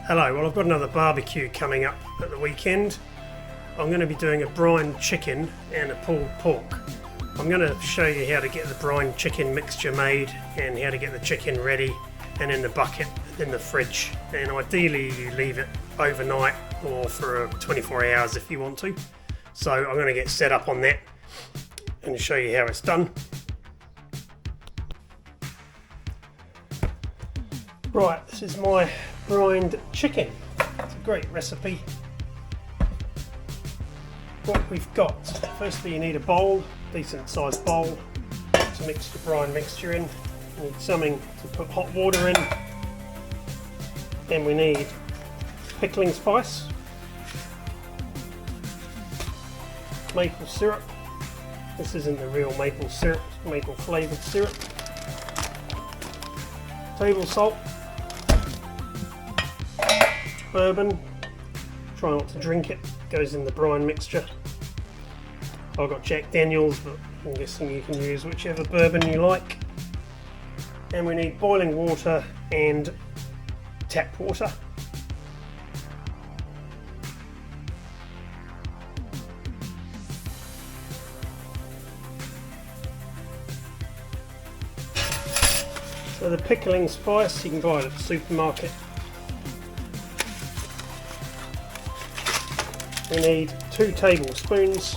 Hello, well I've got another barbecue coming up at the weekend. I'm going to be doing a brined chicken and a pulled pork. I'm going to show you how to get the brined chicken mixture made and how to get the chicken ready and in the bucket in the fridge. And ideally you leave it overnight or for 24 hours if you want to. So I'm going to get set up on that and show you how it's done. Right, this is my brined chicken. It's a great recipe. What we've got, firstly you need a bowl, decent sized bowl to mix the brine mixture in. You need something to put hot water in. And we need pickling spice, maple syrup. This isn't the real maple syrup, it's maple flavoured syrup. Table salt, bourbon, try not to drink it, goes in the brine mixture. I've got Jack Daniels, but I'm guessing you can use whichever bourbon you like. And we need boiling water and tap water. So the pickling spice, you can buy it at the supermarket. We need 2 tablespoons.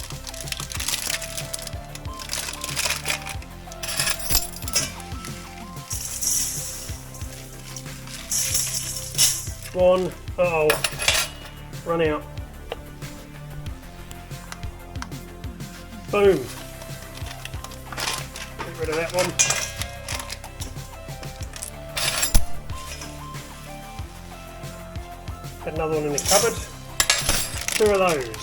One, run out. Boom. Get rid of that one. Got another one in the cupboard. 2 of those.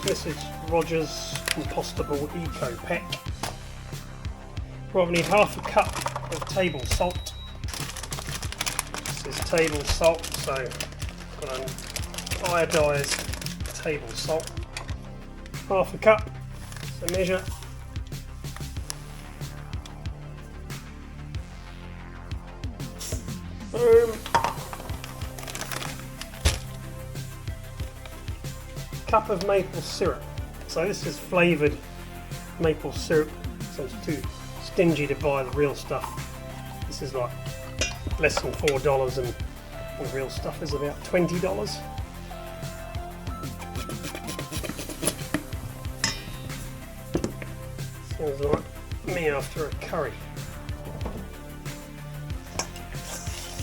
This is Rogers Compostable Eco Pack. Right, we need half a cup of table salt. This is table salt, so I've got an iodised table salt. Half a cup, so measure. Boom. Cup of maple syrup. So this is flavoured maple syrup, so it's too stingy to buy the real stuff. This is like less than $4 and the real stuff is about $20. Sounds like me after a curry.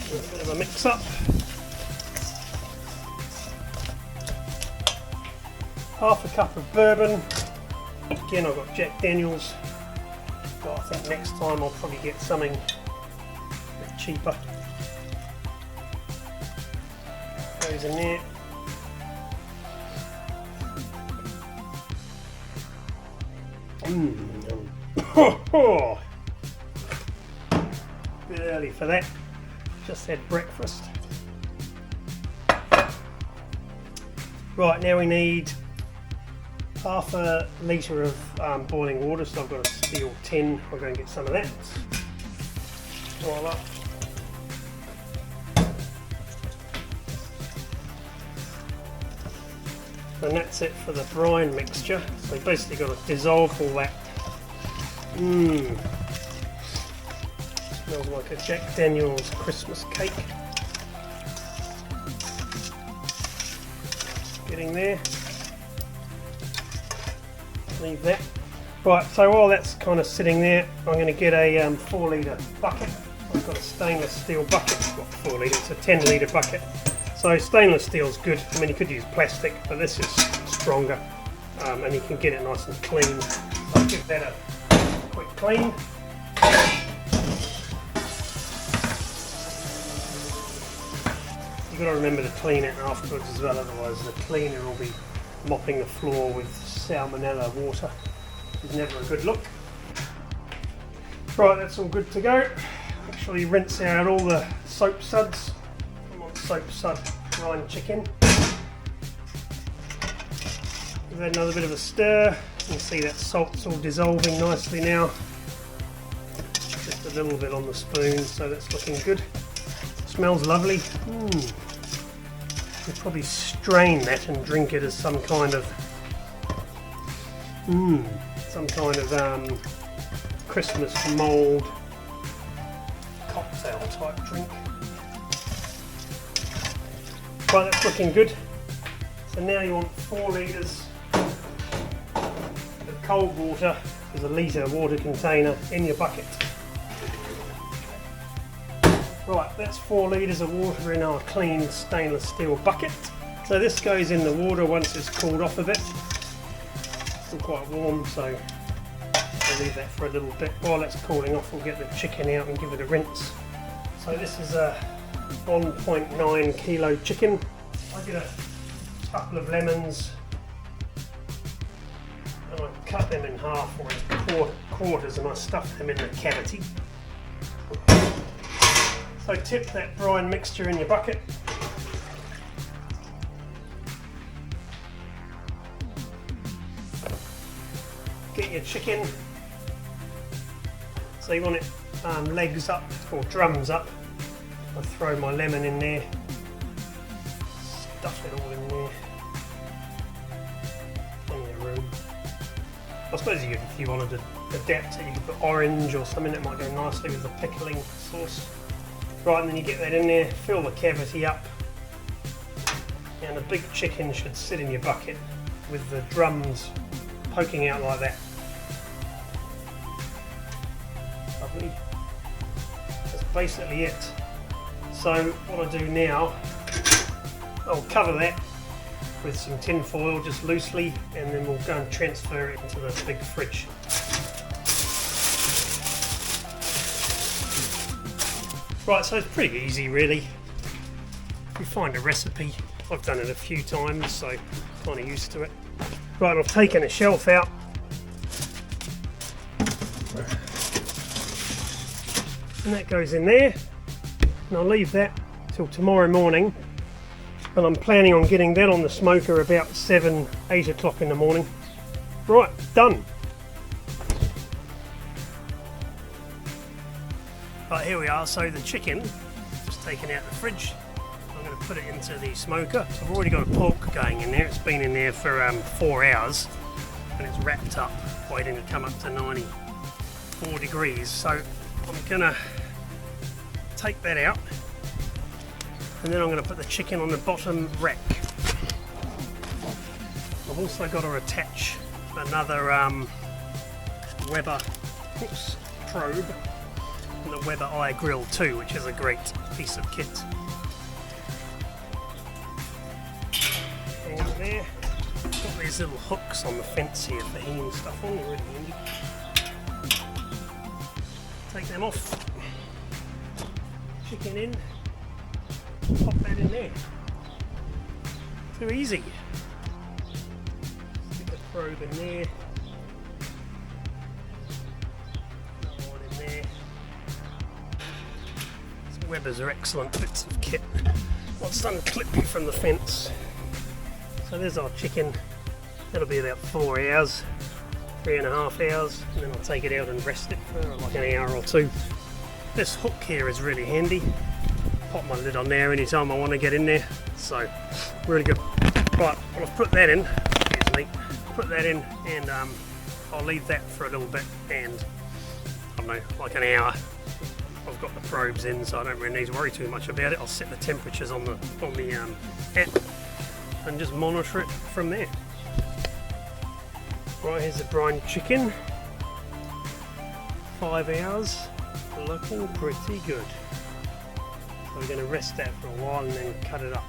A bit of a mix up. Half a cup of bourbon. Again, I've got Jack Daniels, but I think next time I'll probably get something a bit cheaper. Goes in there. Bit early for that. Just had breakfast. Right, now we need half a litre of boiling water, so I've got a steel tin. I'll go and get some of that. Boil up. And that's it for the brine mixture. So you've basically got to dissolve all that. Smells like a Jack Daniels Christmas cake. Getting there. Leave that. Right, so while that's kind of sitting there, I'm going to get a 4 litre bucket. I've got a stainless steel bucket, not 4 litre, it's a 10 litre bucket. So stainless steel is good. I mean, you could use plastic, but this is stronger, and you can get it nice and clean. So I'll give that a quick clean. You've got to remember to clean it afterwards as well, otherwise the cleaner will be mopping the floor with salmonella water, which is never a good look. Right, that's all good to go. Actually rinse out all the soap suds. I'm on soap sud brine chicken. Give that another bit of a stir. You can see that salt's all dissolving nicely now. Just a little bit on the spoon, so that's looking good. Smells lovely. We'll probably strain that and drink it as some kind of Christmas mould cocktail type drink. Right, that's looking good. So now you want 4 litres of cold water. There's a litre water container in your bucket. Right, that's 4 litres of water in our clean stainless steel bucket. So this goes in the water once it's cooled off a bit. Still quite warm, so I'll leave that for a little bit. While it's cooling off, we'll get the chicken out and give it a rinse. So this is a 1.9 kilo chicken. I get a couple of lemons and I cut them in half or in quarters and I stuff them in the cavity. So tip that brine mixture in your bucket. Get your chicken. So you want it legs up or drums up. I throw my lemon in there. Stuff it all in there. Plenty of room. I suppose if you wanted to adapt it, you could put orange or something that might go nicely with the pickling sauce. Right, and then you get that in there, fill the cavity up, and a big chicken should sit in your bucket with the drums poking out like that. Lovely. That's basically it. So what I do now, I'll cover that with some tin foil just loosely, and then we'll go and transfer it into the big fridge. Right, so it's pretty easy really. If you find a recipe, I've done it a few times, so I'm kind of used to it. Right, I've taken a shelf out. And that goes in there. And I'll leave that till tomorrow morning. And I'm planning on getting that on the smoker about 7, 8 o'clock in the morning. Right, done. Right, here we are. So the chicken, just taken out of the fridge. I'm going to put it into the smoker. I've already got a pork going in there. It's been in there for 4 hours and it's wrapped up, waiting to come up to 94 degrees. So I'm going to take that out and then I'm going to put the chicken on the bottom rack. I've also got to attach another Weber probe and the Weber eye grill too, which is a great piece of kit. And there, got these little hooks on the fence here for hanging stuff on, they're really handy. Take them off, chicken in, pop that in there. Too easy. Stick the probe in there. Another one in there. These Webers are excellent bits of kit. Once done, clip you from the fence. So there's our chicken. That'll be about 4 hours, 3.5 hours, and then I'll take it out and rest it for like an hour or two. This hook here is really handy. Pop my lid on there anytime I want to get in there. So really good. Right, well, I've put that in. Excuse me. Put that in, and I'll leave that for a little bit, and I don't know, like an hour. I've got the probes in, so I don't really need to worry too much about it. I'll set the temperatures on the app and just monitor it from there. Right, here's the brined chicken. 5 hours, looking pretty good. So we're going to rest that for a while and then cut it up.